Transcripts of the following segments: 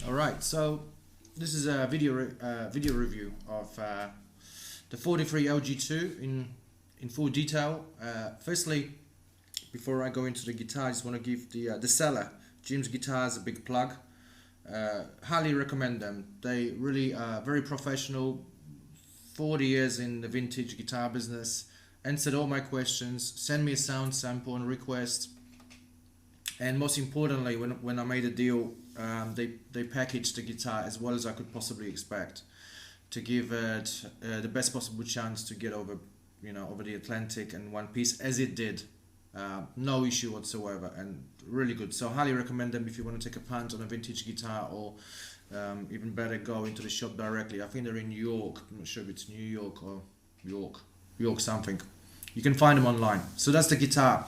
Alright, so this is a video review of the 43 LG-2 in full detail. Firstly, before I go into the guitar, I just want to give the seller, Jim's Guitars, a big plug. Highly recommend them. They really are very professional, 40 years in the vintage guitar business, answered all my questions, sent me a sound sample and request, and most importantly, when I made a deal, they packaged the guitar as well as I could possibly expect to give it the best possible chance to get over the Atlantic in one piece, as it did. No issue whatsoever, and really good. So highly recommend them if you want to take a punt on a vintage guitar, or even better, go into the shop directly. I think they're in New York. I'm not sure if it's New York or York something. You can find them online. So that's the guitar,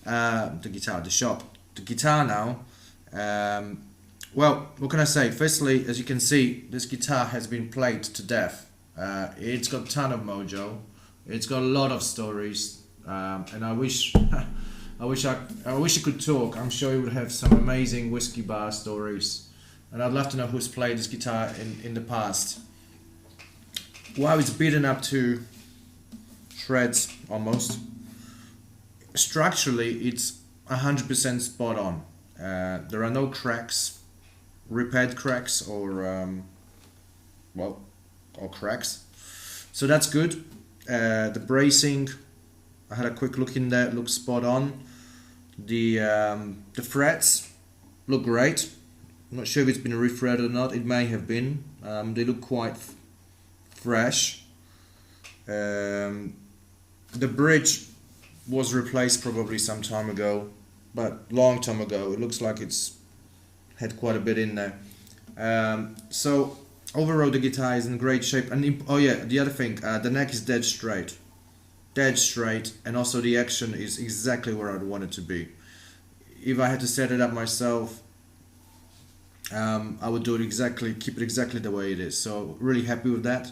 the shop. The guitar now. Well, what can I say? Firstly, as you can see, this guitar has been played to death. It's got a ton of mojo. It's got a lot of stories, and I wish I could talk. I'm sure you would have some amazing whiskey bar stories, and I'd love to know who's played this guitar in the past. Wow, it's beaten up to shreds almost. Structurally, it's 100% spot on. There are no cracks, repaired cracks, or cracks. So that's good. The bracing, I had a quick look in there. It looks spot on. The frets look great. I'm not sure if it's been refretted or not. It may have been. They look quite fresh. The bridge was replaced probably some time ago, but long time ago. It looks like it's had quite a bit in there. So overall, the guitar is in great shape. And oh yeah, the other thing, the neck is dead straight, and also the action is exactly where I'd want it to be. If I had to set it up myself, I would do it exactly, keep it exactly the way it is. So really happy with that.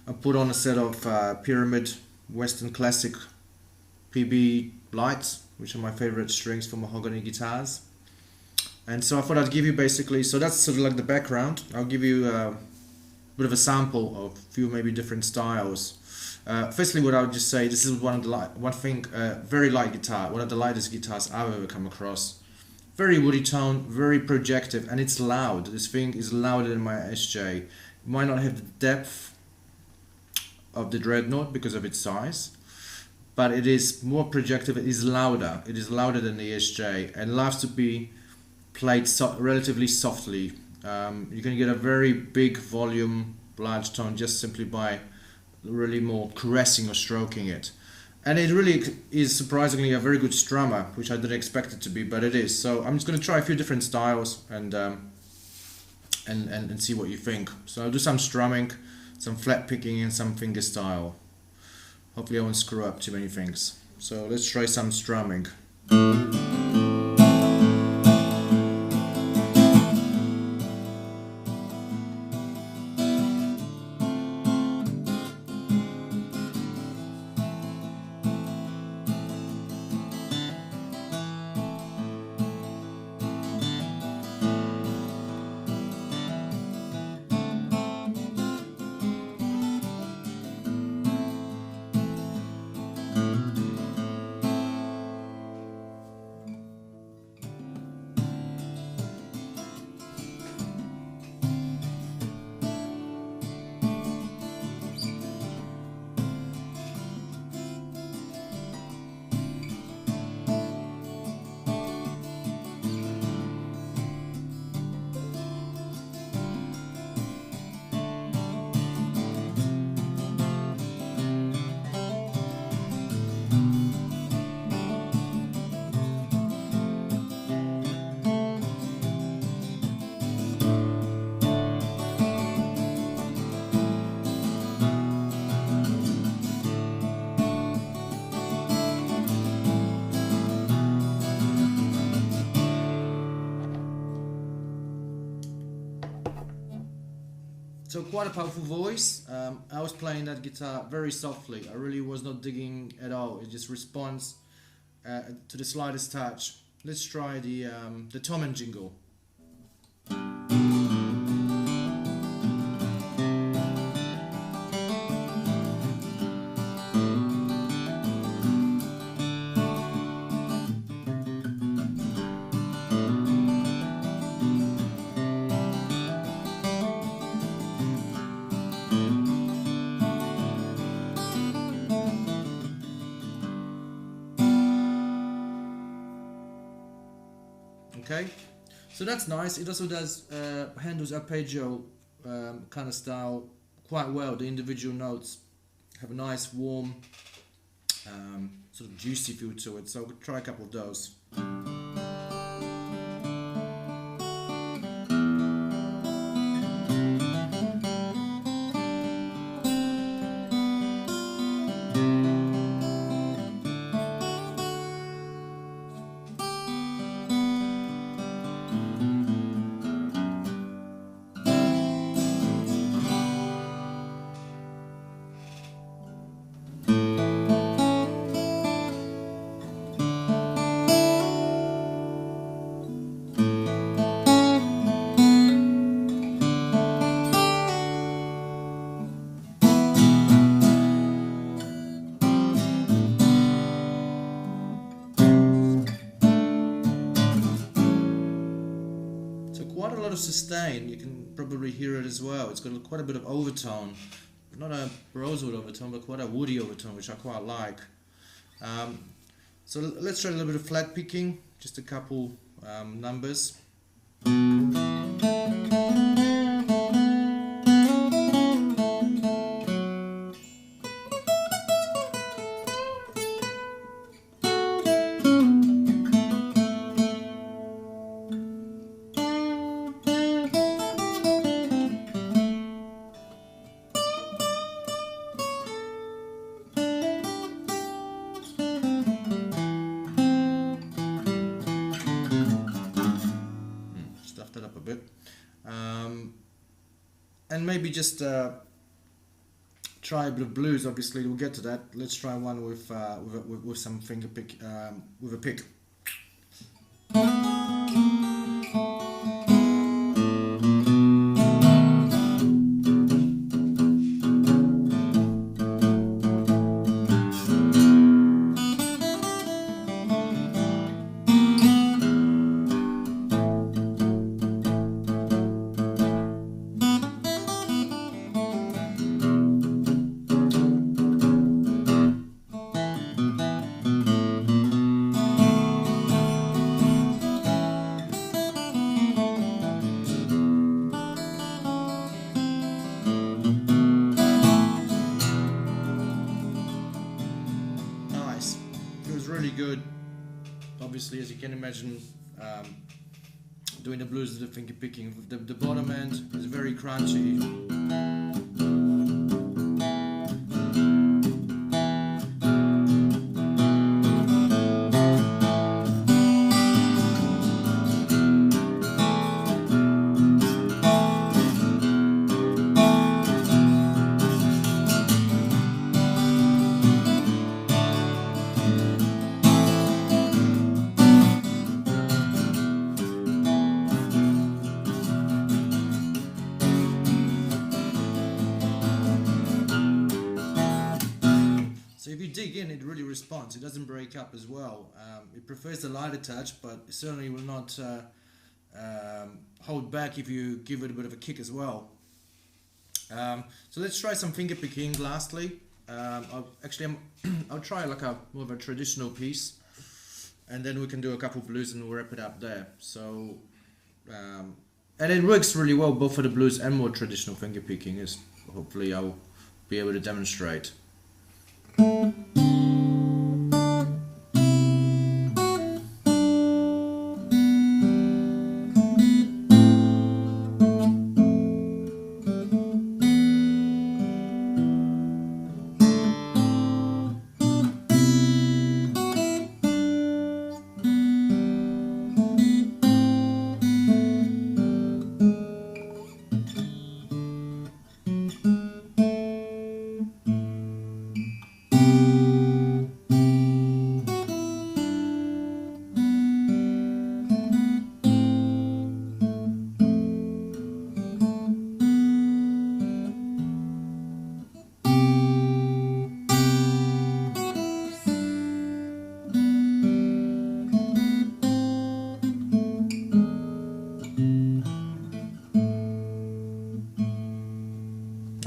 I put on a set of Pyramid Western Classic PB lights, which are my favorite strings for mahogany guitars. And so I thought I'd give you basically, so that's sort of like the background. I'll give you a bit of a sample of a few maybe different styles. Firstly, what I would just say, this is one thing, very light guitar, one of the lightest guitars I've ever come across. Very woody tone, very projective, and it's loud. This thing is louder than my SJ. It might not have the depth of the Dreadnought because of its size, but it is more projective. It is louder. It is louder than the SJ, and loves to be played relatively softly. You can get a very big volume, large tone just simply by really more caressing or stroking it. And it really is surprisingly a very good strummer, which I didn't expect it to be, but it is. So I'm just going to try a few different styles and see what you think. So I'll do some strumming, some flat picking, and some finger style. Hopefully I won't screw up too many things. So let's try some strumming. So quite a powerful voice. I was playing that guitar very softly. I really was not digging at all. It just responds to the slightest touch. Let's try the Tom and Jingle. Okay, so that's nice. It also does handles arpeggio kind of style quite well. The individual notes have a nice warm sort of juicy feel to it, so we'll try a couple of those. Quite a lot of sustain, you can probably hear it as well. It's got quite a bit of overtone, not a rosewood overtone, but quite a woody overtone, which I quite like. So let's try a little bit of flat picking, just a couple numbers. That up a bit, and maybe just try a bit of blues. Obviously, we'll get to that. Let's try one with some finger pick, with a pick. Really good. Obviously, as you can imagine, doing the blues with the finger picking. The bottom end is very crunchy. So if you dig in, it really responds. It doesn't break up as well. It prefers the lighter touch, but it certainly will not hold back if you give it a bit of a kick as well. So let's try some finger picking lastly. I'll try like more of a traditional piece, and then we can do a couple of blues and we'll wrap it up there. So, and it works really well both for the blues and more traditional finger picking, as hopefully I'll be able to demonstrate.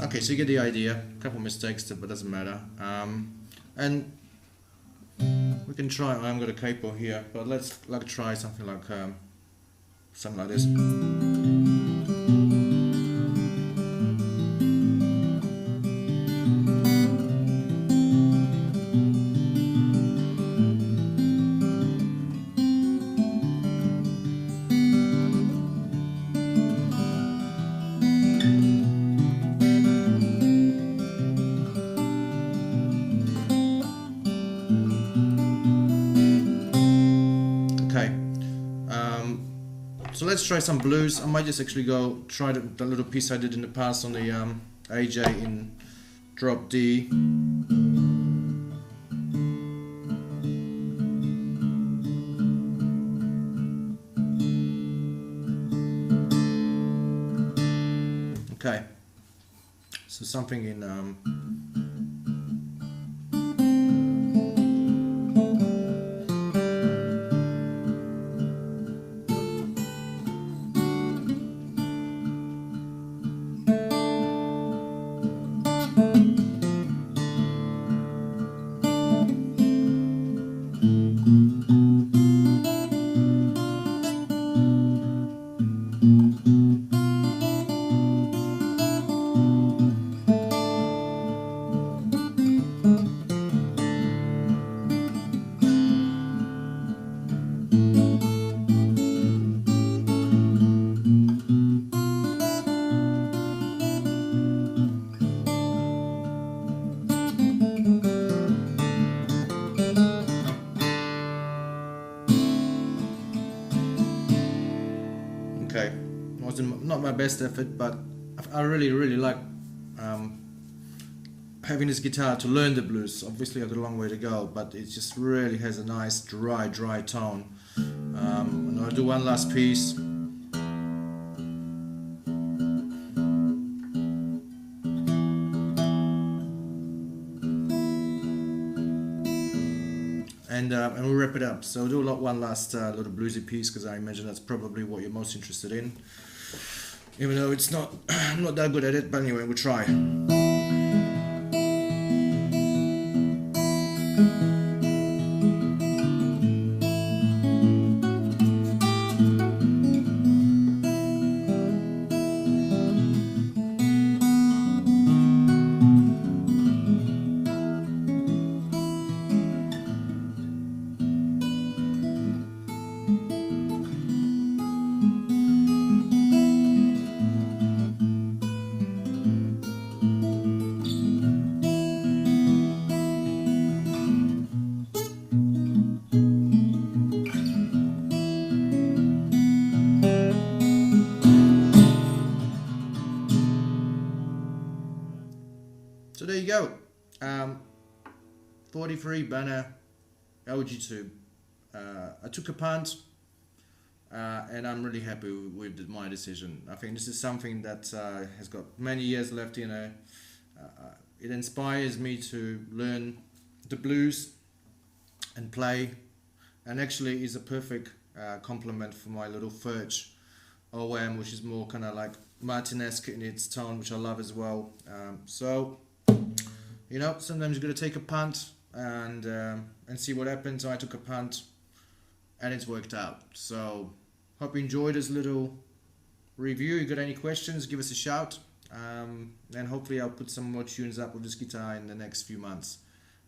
Okay, so you get the idea. A couple mistakes, but doesn't matter. And we can try. I haven't got a capo here, but let's try something like something like this. Okay, so let's try some blues. I might just actually go try the little piece I did in the past on the AJ in drop D. Okay, so something in okay, wasn't not my best effort, but I really like having this guitar to learn the blues. Obviously I've got a long way to go, but it just really has a nice dry tone. And I'll do one last piece. And we'll wrap it up. So we'll do one last little bluesy piece, because I imagine that's probably what you're most interested in. Even though it's not, I'm not that good at it, but anyway, we'll try. So there you go, 43 Banner LG-2. I took a punt, and I'm really happy with my decision. I think this is something that has got many years left in it. It inspires me to learn the blues and play, and actually is a perfect complement for my little Furch OM, which is more kind of like Martinesque in its tone, which I love as well. So, you know, sometimes you've got to take a punt and see what happens. So I took a punt and it's worked out. So hope you enjoyed this little review. You got any questions, give us a shout, and hopefully I'll put some more tunes up with this guitar in the next few months.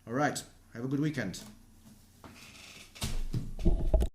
Alright, have a good weekend.